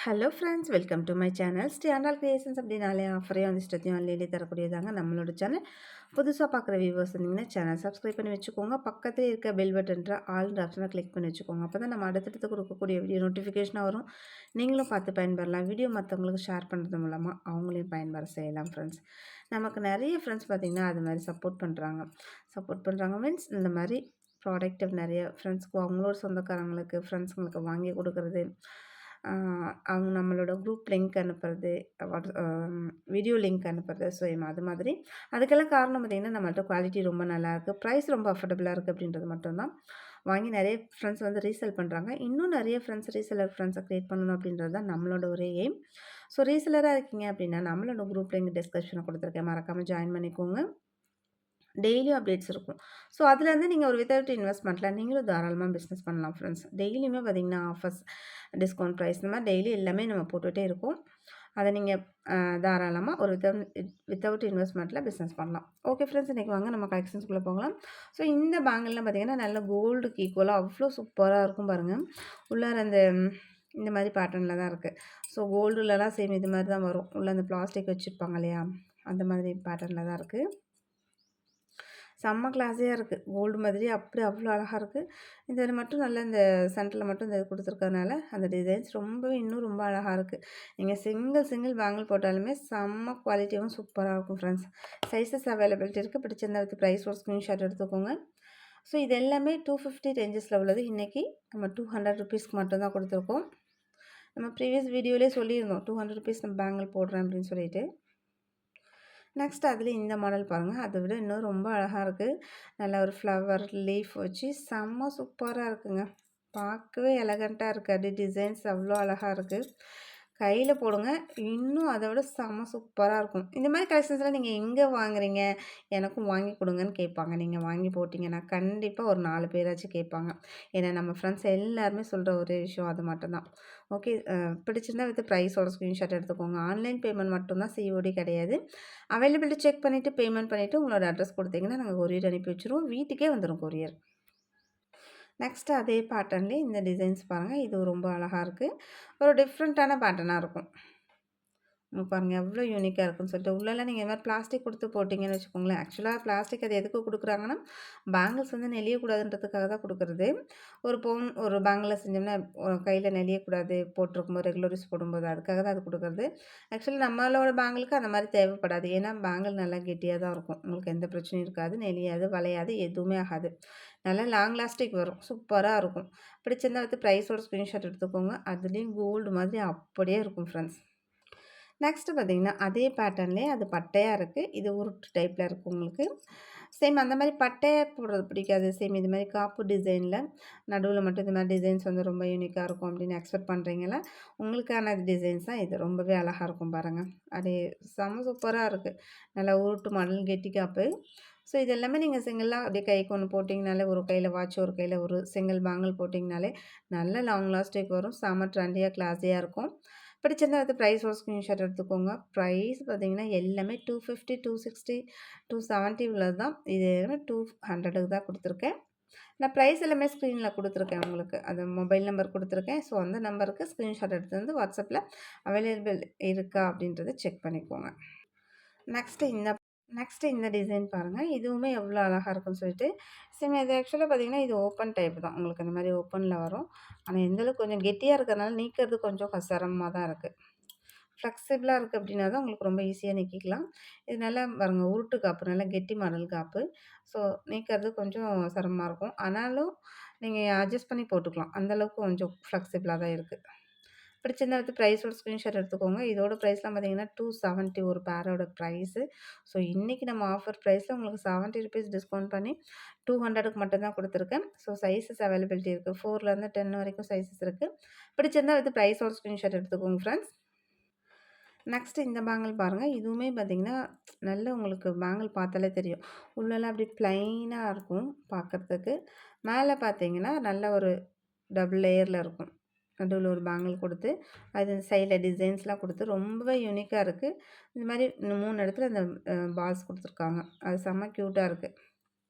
Hello friends, welcome to my channel. Shri creations அப்படின்னாலே ஆஃபரையும் வந்து இஷ்டத்தையும் ஆன்லைன்லேயே தரக்கூடியதாங்க நம்மளோட சேனல். புதுசாக பார்க்குற வியூவர்ஸ் இருந்தீங்கன்னா சேனல் சப்ஸ்கிரைப் பண்ணி வச்சுக்கோங்க. பக்கத்தில் இருக்க பெல் பட்டன்ற ஆல் ஆப்ஷனை கிளிக் பண்ணி வச்சுக்கோங்க. அப்போ தான் நம்ம அடுத்தடுத்து கொடுக்கக்கூடிய வீடியோ நோட்டிஃபிகேஷனாக வரும். நீங்களும் பார்த்து பயன்பெறலாம். வீடியோ மற்றவங்களுக்கு ஷேர் பண்ணுறது மூலமாக அவங்களையும் பயன்பெற செய்யலாம் ஃப்ரெண்ட்ஸ். நமக்கு நிறைய ஃப்ரெண்ட்ஸ் பார்த்திங்கன்னா அது மாதிரி சப்போர்ட் பண்ணுறாங்க மீன்ஸ் இந்த மாதிரி ப்ராடக்ட் நிறைய ஃப்ரெண்ட்ஸ்க்கு அவங்களோட சொந்தக்காரங்களுக்கு ஃப்ரெண்ட்ஸுங்களுக்கு வாங்கி கொடுக்குறது, அவங்க நம்மளோட குரூப் லிங்க் அனுப்புறது, வீடியோ லிங்க் அனுப்புறது. ஸோ அது மாதிரி அதுக்கெல்லாம் காரணம் பார்த்திங்கன்னா நம்மள்ட்ட குவாலிட்டி ரொம்ப நல்லாயிருக்கு, ப்ரைஸ் ரொம்ப அஃபோர்டபுளாக இருக்குது அப்படின்றது மட்டும்தான். வாங்கி நிறைய ஃப்ரெண்ட்ஸ் வந்து ரீசேல் பண்ணுறாங்க. இன்னும் நிறைய ரீசேலர் ஃப்ரெண்ட்ஸை க்ரியேட் பண்ணணும் அப்படின்றது தான் நம்மளோட ஒரே எய்ம். ஸோ ரீசேலராக இருக்கீங்க அப்படின்னா நம்மளோட குரூப் லிங்க் டிஸ்கிரிப்ஷனில் கொடுத்துருக்கேன், மறக்காமல் ஜாயின் பண்ணிக்கோங்க. டெய்லியும் அப்டேட்ஸ் இருக்கும். ஸோ அதுலேருந்து நீங்கள் ஒரு வித்தவுட் இன்வெஸ்ட்மெண்ட்டில் நீங்களும் தாராளமாக பிஸ்னஸ் பண்ணலாம் ஃப்ரெண்ட்ஸ். டெய்லியுமே பார்த்திங்கன்னா ஆஃபர்ஸ், டிஸ்கவுண்ட் ப்ரைஸ் இந்த மாதிரி டெய்லி எல்லாமே நம்ம போட்டுகிட்டே இருக்கோம். அதை நீங்கள் தாராளமாக ஒரு வித்தவுட் இன்வெஸ்ட்மெண்ட்டில் பிஸ்னஸ் பண்ணலாம். ஓகே ஃப்ரெண்ட்ஸ், இன்றைக்கி வாங்க நம்ம கலெக்ஷன்ஸ்குள்ளே போகலாம். ஸோ இந்த பேங்கிள்லாம் பார்த்திங்கன்னா நல்ல கோல்டுக்கு ஈக்குவலாக அவ்வளோ சூப்பராக இருக்கும் பாருங்கள். உள்ளார அந்த இந்த மாதிரி பேட்டர்னில் தான் இருக்குது. ஸோ கோல்டுலலாம் சேம் இது மாதிரி தான் வரும். உள்ள அந்த பிளாஸ்டிக் வச்சுருப்பாங்க இல்லையா, அந்த மாதிரி பேட்டர்னில் தான் இருக்குது. செம்ம கிளாஸியாக இருக்குது. கோல்டு மாதிரி அப்படி அவ்வளோ அழகாக இருக்குது. இதில் மட்டும் நல்லா இந்த சென்டரில் மட்டும் இந்த இது கொடுத்துருக்கறதுனால அந்த டிசைன்ஸ் ரொம்பவே இன்னும் ரொம்ப அழகாக இருக்குது. நீங்கள் சிங்கிள் பேங்கிள் போட்டாலுமே செம்ம குவாலிட்டியாகவும் சூப்பராக இருக்கும் ஃப்ரெண்ட்ஸ். சைஸஸ் அவைலபிலிட்டி இருக்குது. பிடிச்சிருந்தா வித் ப்ரைஸ் ஒரு ஸ்க்ரீன்ஷாட் எடுத்துக்கோங்க. ஸோ இது எல்லாமே 250 ரேஞ்சஸில் உள்ளது. இன்றைக்கி நம்ம 200 ருபீஸ்க்கு மட்டும்தான் கொடுத்துருக்கோம். நம்ம ப்ரீவியஸ் வீடியோலேயே சொல்லியிருந்தோம் 200 ருபீஸ் நம்ம பேங்கிள் போடுறேன் அப்படின்னு சொல்லிட்டு. நெக்ஸ்ட் அதில் இந்த மாடல் பாருங்கள், அதை விட இன்னும் ரொம்ப அழகாக இருக்குது. நல்ல ஒரு ஃப்ளவர் லீஃப் வச்சு செம்ம சூப்பராக இருக்குங்க. பார்க்கவே எலகண்ட்டாக இருக்குது. அப்படியே டிசைன்ஸ் அவ்வளோ அழகாக இருக்குது. கையில் போடுங்க, இன்னும் அதை விட செம்ம சூப்பராக இருக்கும். இந்த மாதிரி கலெக்ஷன்ஸ்லாம் நீங்கள் எங்கே வாங்குறீங்க, எனக்கும் வாங்கி கொடுங்கன்னு கேட்பாங்க. நீங்கள் வாங்கி போட்டிங்கன்னா கண்டிப்பாக ஒரு 4 பேராச்சும் கேட்பாங்க. ஏன்னா நம்ம ஃப்ரெண்ட்ஸ் எல்லாருமே சொல்கிற ஒரே விஷயம் அது மட்டும்தான். ஓகே, பிடிச்சிருந்தா வித் ப்ரைஸோட ஸ்க்ரீன்ஷாட் எடுத்துக்கோங்க. ஆன்லைன் பேமெண்ட் மட்டும்தான், சிஓடி கிடையாது. அவைலபிலிட்டி செக் பண்ணிவிட்டு பேமெண்ட் பண்ணிவிட்டு உங்களோட அட்ரஸ் கொடுத்தீங்கன்னா நாங்கள் கொரியர் அனுப்பி வச்சுருவோம். வீட்டுக்கே வந்துடும் கொரியர். நெக்ஸ்ட்டு அதே பேட்டர்ன்லேயே இந்த டிசைன்ஸ் பாருங்கள். இது ரொம்ப அழகாக இருக்குது. ஒரு டிஃப்ரெண்ட்டான பேட்டர்னாக இருக்கும். பாருங்கள் எவ்வளோ யூனிக்காக இருக்குன்னு சொல்லிட்டு. உள்ளெல்லாம் நீங்கள் இது மாதிரி பிளாஸ்டிக் கொடுத்து போட்டிங்கன்னு வச்சுக்கோங்களேன். ஆக்சுவலாக பிளாஸ்டிக் அது எதுக்கு கொடுக்குறாங்கன்னா, பேங்கிள்ஸ் வந்து நெளியக்கூடாதுன்றதுக்காக தான் கொடுக்குறது. ஒரு பவுன் ஒரு பேங்கிளில் செஞ்சோம்னா கையில் நெளியக்கூடாது, போட்டிருக்கும்போது ரெகுலர் யூஸ் போடும்போது அதுக்காக தான் அது கொடுக்குறது. ஆக்சுவலி நம்மளோட பேங்கிளுக்கு அந்த மாதிரி தேவைப்படாது. ஏன்னா பேங்கிள் நல்லா கெட்டியாக தான் இருக்கும். உங்களுக்கு எந்த பிரச்சனையும் இருக்காது, நெளியாது, வளையாது, எதுவுமே ஆகாது. நல்லா லாங் லாஸ்டிக் வரும், சூப்பராக இருக்கும். பிடிச்சிருந்தா வந்து ப்ரைஸோட ஸ்க்ரீன்ஷாட் எடுத்துக்கோங்க. அதுலேயும் கோல்டு மாதிரி அப்படியே இருக்கும் ஃப்ரெண்ட்ஸ். நெக்ஸ்ட்டு பார்த்திங்கன்னா அதே பேட்டர்ன்லேயே அது பட்டையாக இருக்குது. இது உருட்டு டைப்பில் இருக்குது உங்களுக்கு. சேம் அந்த மாதிரி பட்டையாக போடுறது பிடிக்காது. சேம் இது மாதிரி காப்பு டிசைனில் நடுவில் மட்டும் இந்த மாதிரி டிசைன்ஸ் வந்து ரொம்ப யூனிக்காக இருக்கும் அப்படின்னு எக்ஸ்பெக்ட் பண்ணுறீங்களா? உங்களுக்கான டிசைன்ஸ் தான் இது. ரொம்பவே அழகாக இருக்கும் பாருங்கள். அப்படியே செம்ம சூப்பராக இருக்குது. நல்லா உருட்டு மாடல் கெட்டி காப்பு. ஸோ இது எல்லாமே நீங்கள் சிங்கிளாக அப்படியே கைக்கு ஒன்று போட்டிங்கனாலே, ஒரு கையில் வாட்ச் ஒரு கையில் ஒரு சிங்கிள் பேங்கிள் போட்டிங்கனாலே நல்ல லாங் லாஸ்டிக் வரும். செம்ம ட்ரெண்டியாக கிளாஸியாக இருக்கும். பிடிச்சிருந்தா வந்து ப்ரைஸோட ஸ்க்ரீன்ஷாட் எடுத்துக்கோங்க. ப்ரைஸ் பார்த்திங்கன்னா எல்லாமே 250, 260, 270 உள்ளது தான். இது எல்லாமே 200க்கு தான் கொடுத்துருக்கேன். நான் ப்ரைஸ் எல்லாமே ஸ்க்ரீனில் கொடுத்துருக்கேன் உங்களுக்கு. அது மொபைல் நம்பர் கொடுத்துருக்கேன். ஸோ அந்த நம்பருக்கு ஸ்க்ரீன்ஷாட் எடுத்து வந்து வாட்ஸ்அப்பில் அவைலபிள் இருக்கா அப்படின்றத செக் பண்ணிக்கோங்க. நெக்ஸ்ட்டு இந்த டிசைன் பாருங்கள். இதுவுமே எவ்வளோ அழகாக இருக்குன்னு சொல்லிட்டு. சேம் இது ஆக்சுவலாக பார்த்திங்கன்னா இது ஓப்பன் டைப் தான். உங்களுக்கு இந்த மாதிரி ஓப்பனில் வரும். ஆனால் எந்தளவுக்கு கொஞ்சம் கெட்டியாக இருக்கிறதுனால நீக்கிறது கொஞ்சம் சிரமமாக தான் இருக்குது. ஃப்ளெக்சிபிளாக இருக்குது அப்படின்னா தான் உங்களுக்கு ரொம்ப ஈஸியாக நீக்கிக்கலாம். இது நல்லா பாருங்கள், உருட்டு காப்பு, நல்லா கெட்டி மாடல் காப்பு. ஸோ நீக்கிறது கொஞ்சம் சிரமமாக இருக்கும். ஆனாலும் நீங்கள் அட்ஜஸ்ட் பண்ணி போட்டுக்கலாம். அந்தளவுக்கு கொஞ்சம் ஃப்ளெக்சிபிளாக தான் இருக்குது. பிடிச்சிருந்தா வந்து ப்ரைஸோட ஸ்க்ரீன்ஷாட் எடுத்துக்கோங்க. இதோட ப்ரைஸ்லாம் பார்த்தீங்கன்னா 270 ஒரு பேரோட ப்ரைஸு. ஸோ இன்றைக்கி நம்ம ஆஃபர் ப்ரைஸில் உங்களுக்கு 70 ருபீஸ் டிஸ்கவுண்ட் பண்ணி 200க்கு மட்டும் தான் கொடுத்துருக்கேன். ஸோ சைஸஸ் அவைலபிலிட்டி இருக்குது. 4லேருந்து 10 வரைக்கும் சைஸஸ் இருக்குது. பிடிச்சிருந்தா வந்து ப்ரைஸோட ஸ்க்ரீன்ஷாட் எடுத்துக்கோங்க ஃப்ரெண்ட்ஸ். நெக்ஸ்ட்டு இந்த பேங்கிள் பாருங்கள். இதுவுமே பார்த்திங்கன்னா நல்ல உங்களுக்கு பேங்கிள் பார்த்தாலே தெரியும். உள்ளெல்லாம் அப்படி ப்ளைனாக இருக்கும் பார்க்குறதுக்கு. மேலே பார்த்தீங்கன்னா நல்ல ஒரு டபுள் லேயரில் இருக்கும். நடுவில் ஒரு பேங்கிள் கொடுத்து அது சைடில் டிசைன்ஸ்லாம் கொடுத்து ரொம்பவே யூனிக்காக இருக்குது. இந்த மாதிரி 3 இடத்துல அந்த பால்ஸ் கொடுத்துருக்காங்க. அது செம்ம க்யூட்டாக இருக்குது.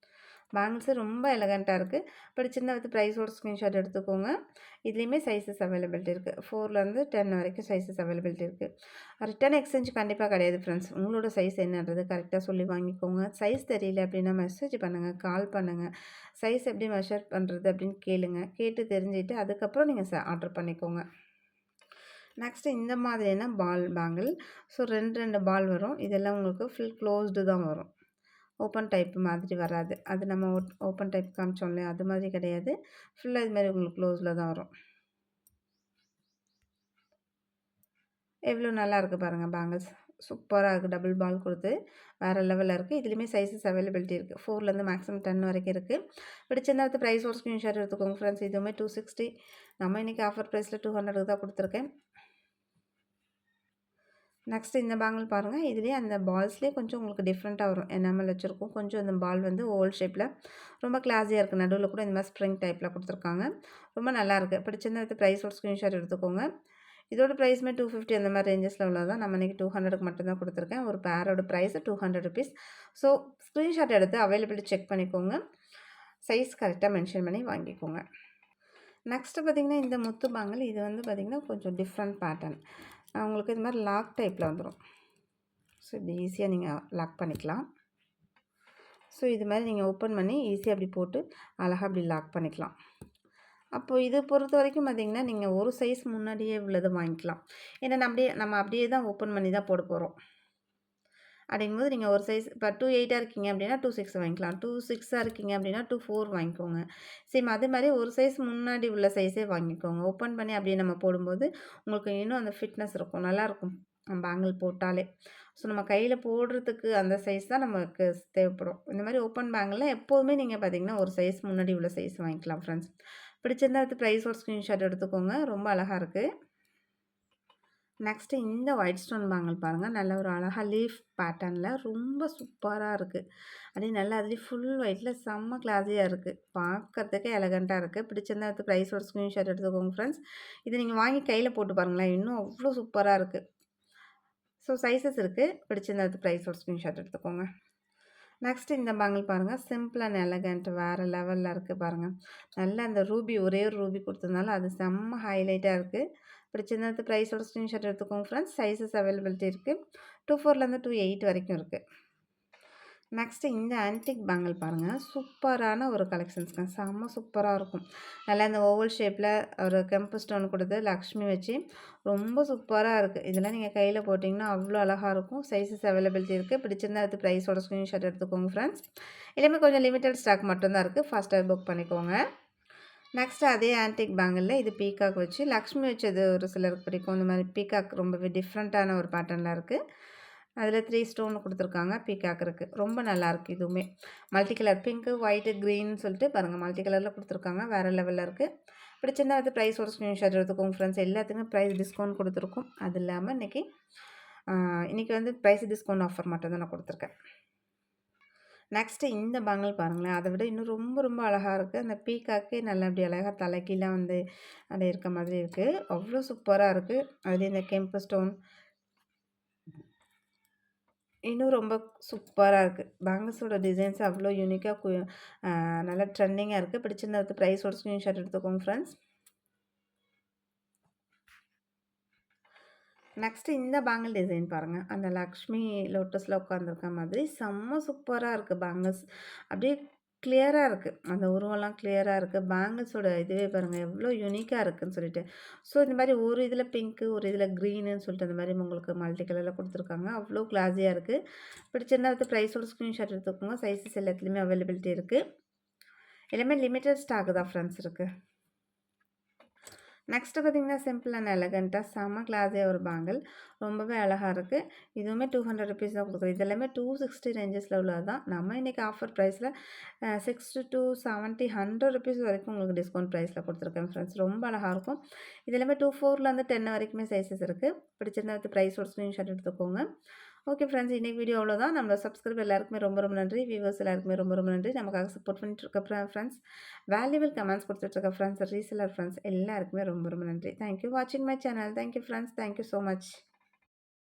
பேங்கிள்ஸு ரொம்ப எலகண்ட்டா இருக்கு. பிடிச்சிருந்தா வித் ப்ரைஸோட ஸ்க்ரீன்ஷாட் எடுத்துக்கோங்க. இதுலேயுமே சைஸஸ் அவைலபிலிட்டி இருக்கு. 4லேருந்து 10 வரைக்கும் சைஸஸ் அவைலபிலிட்டி இருக்கு. ரிட்டர்ன் எக்ஸ்சேஞ்ச் கண்டிப்பா கிடையாது ஃப்ரெண்ட்ஸ். உங்களோட சைஸ் என்னன்றது கரெக்ட்டா சொல்லி வாங்கிக்கோங்க. சைஸ் தெரியல அப்படின்னா மெசேஜ் பண்ணுங்க, கால் பண்ணுங்க. சைஸ் எப்படி மெஷர் பண்ணுறது அப்படின்னு கேளுங்க. கேட்டு தெரிஞ்சுட்டு அதுக்கப்புறம் நீங்க ஆர்டர் பண்ணிக்கோங்க. நெக்ஸ்ட்டு இந்த மாதிரியான பால் பேங்கிள். ஸோ 2 பால் வரும். இதெல்லாம் உங்களுக்கு ஃபுல் க்ளோஸ்டு தான் வரும். ஓப்பன் டைப் மாதிரி வராது. அது நம்ம ஓப்பன் டைப் காமிச்சோம் இல்லையா? அது மாதிரி கிடையாது. ஃபுல்லா இது மாதிரி உங்களுக்கு க்ளோஸில் தான் வரும். எவ்வளோ நல்லா இருக்குது பாருங்கள் பேங்கிள்ஸ். சூப்பராக இருக்குது. டபுள் பால் கொடுத்து வேறு லெவலில் இருக்குது. இதுலேயுமே சைஸஸ் அவைலபிலிட்டி இருக்குது. 4லேருந்து மேக்ஸிமம் 10 வரைக்கும் இருக்குது. பிடிச்சிருந்தா வித் ப்ரைஸ் ஒரு ஸ்க்ரீன்ஷாட் எடுத்துக்கோங்க ஃப்ரெண்ட்ஸ். இதுவுமே 260. நம்ம இன்றைக்கி ஆஃபர் ப்ரைஸில் 200க்கு தான் கொடுத்துருக்கேன். நெக்ஸ்ட்டு இந்த பேங்கிள் பாருங்கள். இதுலேயே அந்த பால்ஸ்லேயே கொஞ்சம் உங்களுக்கு டிஃப்ரெண்ட்டாக வரும். எனாமல் வச்சுருக்கும். கொஞ்சம் இந்த பால் வந்து ஓவல் ஷேப்பில் ரொம்ப கிளாஸியாக இருக்குது. நடுவில் கூட இந்த மாதிரி ஸ்ப்ரிங் டைப்பில் கொடுத்துருக்காங்க. ரொம்ப நல்லாயிருக்கு. பிடிச்சிருந்தா வித் ப்ரைஸோட ஸ்க்ரீன்ஷாட் எடுத்துக்கோங்க. இதோட ப்ரைஸுமே 250 அந்த மாதிரி ரேஞ்சஸில் உள்ளதான். நம்ம இன்றைக்கி 200க்கு மட்டும்தான் கொடுத்துருக்கேன். ஒரு பேரோட ப்ரைஸ் 200 ருபீஸ். ஸோ ஸ்க்ரீன்ஷாட் எடுத்து அவைலபிலிட்டி செக் பண்ணிக்கோங்க. சைஸ் கரெக்டாக மென்ஷன் பண்ணி வாங்கிக்கோங்க. நெக்ஸ்ட்டு பார்த்திங்கன்னா இந்த முத்து பேங்கிள். இது வந்து பார்த்திங்கன்னா கொஞ்சம் டிஃப்ரெண்ட் பேட்டர்ன். உங்களுக்கு இது மாதிரி லாக் டைப்பில் வந்துடும். ஸோ இப்படி ஈஸியாக நீங்கள் லாக் பண்ணிக்கலாம். ஸோ இது மாதிரி நீங்கள் ஓப்பன் பண்ணி ஈஸியாக அப்படி போட்டு அழகாக அப்படி லாக் பண்ணிக்கலாம். அப்போது இது பொறுத்த வரைக்கும் பார்த்திங்கன்னா நீங்கள் ஒரு சைஸ் முன்னாடியே உள்ளதை வாங்கிக்கலாம். ஏன்னா நம்ம அப்படியே தான் ஓப்பன் பண்ணி தான் போட போகிறோம். அப்படிங்கும்போது நீங்கள் ஒரு சைஸ் இப்போ 28ஆக இருக்கீங்க அப்படின்னா 26 வாங்கிக்கலாம். 26ஆக இருக்கீங்க அப்படின்னா 24 வாங்கிக்கோங்க. சேம் அதே மாதிரி ஒரு சைஸ் முன்னாடி உள்ள சைஸே வாங்கிக்கோங்க. ஓப்பன் பண்ணி அப்படியே நம்ம போடும்போது உங்களுக்கு இன்னும் அந்த ஃபிட்னஸ் இருக்கும். நல்லாயிருக்கும் பேங்கிள் போட்டாலே. ஸோ நம்ம கையில் போடுறதுக்கு அந்த சைஸ் தான் நமக்கு தேவைப்படும். இந்த மாதிரி ஓப்பன் பேங்கிளில் எப்போதுமே நீங்கள் பார்த்தீங்கன்னா ஒரு சைஸ் முன்னாடி உள்ள சைஸ் வாங்கிக்கலாம் ஃப்ரெண்ட்ஸ். பிடிச்சிருந்தா அது ப்ரைஸோட ஸ்க்ரீன்ஷாட் எடுத்துக்கோங்க. ரொம்ப அழகாக இருக்குது. நெக்ஸ்ட்டு இந்த ஒயிட் ஸ்டோன் பேங்கிள் பாருங்கள். நல்ல ஒரு அழகாக லீஃப் பேட்டர்னில் ரொம்ப சூப்பராக இருக்குது. அப்படியே நல்லா அதுலேயும் ஃபுல் ஒயிட்டில் செம்ம கிளாஸியாக இருக்குது. பார்க்கறதுக்கே எலகண்ட்டாக இருக்குது. பிடிச்சிருந்தா அது ப்ரைஸோட ஸ்க்ரீன்ஷாட் எடுத்துக்கோங்க ஃப்ரெண்ட்ஸ். இது நீங்கள் வாங்கி கையில் போட்டு பாருங்களேன். இன்னும் அவ்வளோ சூப்பராக இருக்குது. ஸோ சைஸஸ் இருக்குது. பிடிச்சிருந்தா அது ப்ரைஸோட ஸ்க்ரீன்ஷாட் எடுத்துக்கோங்க. நெக்ஸ்ட்டு இந்த பேங்கிள் பாருங்கள். சிம்பிள் அண்ட் எலகண்ட் வேறு லெவலில் இருக்குது பாருங்கள். நல்லா அந்த ரூபி ஒரே ஒரு ரூபி கொடுத்ததுனால அது செம்ம ஹைலைட்டாக இருக்குது. பிடிச்சிருந்தது ப்ரைஸோட ஸ்க்ரீன்ஷாட் எடுத்துக்கோங்க ஃப்ரெண்ட்ஸ். சைஸஸ் அவைலபிலிட்டி இருக்குது. 24லேருந்து 28 வரைக்கும் இருக்குது. நெக்ஸ்ட்டு இந்த ஆன்டிக் பேங்கிள் பாருங்கள். சூப்பரான ஒரு கலெக்ஷன்ஸ்ங்க. செம்ம சூப்பராக இருக்கும். நல்லா இந்த ஓவல் ஷேப்பில் ஒரு கெம்பு ஸ்டோன் கொடுத்து லக்ஷ்மி வச்சு ரொம்ப சூப்பராக இருக்குது. இதெல்லாம் நீங்கள் கையில் போட்டிங்கன்னா அவ்வளோ அழகாக இருக்கும். சைஸஸ் அவைலபிலிட்டி இருக்குது. பிடிச்சிருந்தா அது ப்ரைஸோட ஸ்க்ரீன்ஷாட் எடுத்துக்கோங்க ஃப்ரெண்ட்ஸ். எல்லாமே கொஞ்சம் லிமிட்டட் ஸ்டாக் மட்டும்தான் இருக்குது. ஃபாஸ்ட்டாக புக் பண்ணிக்கோங்க. நெக்ஸ்ட்டு அதே ஆன்டிக் பேங்கிளில் இது பீகாக் வச்சு லக்ஷ்மி வச்சது ஒரு சிலருக்கு பிடிக்கும். இந்த மாதிரி பீகாக் ரொம்பவே டிஃப்ரெண்ட்டான ஒரு பேட்டர்னில் இருக்குது. அதில் 3 ஸ்டோன் கொடுத்துருக்காங்க. பீகாக் இருக்குது. ரொம்ப நல்லாயிருக்கு. இதுவுமே மல்டி கலர் பிங்க்கு, ஒயிட்டு, க்ரீன்னு சொல்லிட்டு பாருங்கள் மல்டி கலரில் கொடுத்துருக்காங்க. வேறு லெவலில் இருக்குது. பிடிச்சிருந்தா அது ப்ரைஸோட ஸ்க்ரீன்ஷாட் எடுத்துக்கோங்க ஃப்ரெண்ட்ஸ். எல்லாத்துக்குமே ப்ரைஸ் டிஸ்கவுண்ட் கொடுத்துருக்கோம். அது இல்லாமல் இன்றைக்கி வந்து ப்ரைஸ் டிஸ்கவுண்ட் ஆஃபர் மட்டும் தான் நான் கொடுத்துருக்கேன். நெக்ஸ்ட்டு இந்த பேங்கிள் பாருங்களேன். அதை விட இன்னும் ரொம்ப ரொம்ப அழகாக இருக்குது. அந்த பீகாக்கே நல்லா அப்படி அழகாக தலைகீழாக வந்து அது இருக்க மாதிரி இருக்குது. அவ்வளோ சூப்பராக இருக்குது. அதுலேயும் இந்த கெம்பு ஸ்டோன் இன்னும் ரொம்ப சூப்பராக இருக்குது. பேங்கிள்ஸோட டிசைன்ஸ் அவ்வளோ யூனிக்காக நல்லா ட்ரெண்டிங்காக இருக்குது. பிடிச்சிருந்தது ப்ரைஸோட ஸ்க்ரீன்ஷாட் எடுத்துக்கோங்க ஃப்ரெண்ட்ஸ். நெக்ஸ்ட்டு இந்த பேங்கிள் டிசைன் பாருங்கள். அந்த லக்ஷ்மி லோட்டஸில் உட்காந்துருக்க மாதிரி செம்ம சூப்பராக இருக்குது பேங்கிள்ஸ். அப்படியே கிளியராக இருக்குது. அந்த உருவம்லாம் கிளியராக இருக்குது. பேங்கிள்ஸோட இதுவே பாருங்கள் எவ்வளோ யூனிக்காக இருக்குதுன்னு சொல்லிட்டு. ஸோ இந்த மாதிரி ஒரு இதில் பிங்க்கு, ஒரு இதில் க்ரீனுன்னு சொல்லிட்டு அந்த மாதிரி உங்களுக்கு மல்டி கலரில் கொடுத்துருக்காங்க. அவ்வளோ கிளாஸியாக இருக்குது. பிடிச்சிருந்தா அது ப்ரைஸோட ஸ்க்ரீன்ஷாட் எடுத்துக்கோங்க. சைஸஸ் எல்லாத்துலேயுமே அவைலபிலிட்டி இருக்குது. எல்லாமே லிமிட்டட் ஸ்டாக் தான் ஃப்ரெண்ட்ஸ் இருக்குது. நெக்ஸ்ட்டு பார்த்திங்கன்னா சிம்பிள் அண்ட் எலகண்ட்டாக செம்ம கிளாஸியாக ஒரு பேங்கிள். ரொம்பவே அழகாக இருக்குது. இதுவுமே 200 ருபீஸ் தான் கொடுக்குறோம். இது எல்லாமே 260 ரேஞ்சஸில் உள்ளது தான். நம்ம இன்றைக்கி ஆஃபர் ப்ரைஸில் 60 to 70, 100 ருபீஸ் வரைக்கும் உங்களுக்கு டிஸ்கவுண்ட் ப்ரைஸில் கொடுத்துருக்கேன் ஃப்ரெண்ட்ஸ். ரொம்ப அழகாக இருக்கும். இது எல்லாமே 24லேருந்து 10 வரைக்குமே சைஸஸ் இருக்குது. பிடிச்சிருந்தா வித் ப்ரைஸோட ஸ்க்ரீன்ஷாட் எடுத்துக்கோங்க. ஓகே ஃப்ரெண்ட்ஸ், இன்றைக்கி வீடியோ அவ்வளோதான். நம்மளோட சப்ஸ்கிரைபர் எல்லாருக்குமே ரொம்ப ரொம்ப நன்றி. வியூவர்ஸ் எல்லாருக்குமே ரொம்ப ரொம்ப நன்றி. நமக்காக சப்போர்ட் பண்ணிட்டு இருக்க ஃப்ரெண்ட்ஸ், வேல்யூபிள் கமெண்ட்ஸ் கொடுத்துட்ருக்க ஃப்ரெண்ட்ஸ், ரீசெலர் ஃப்ரெண்ட்ஸ் எல்லாருக்குமே ரொம்ப ரொம்ப நன்றி. தேங்க்யூ வாட்சிங் my channel. Thank you friends. Thank you so much.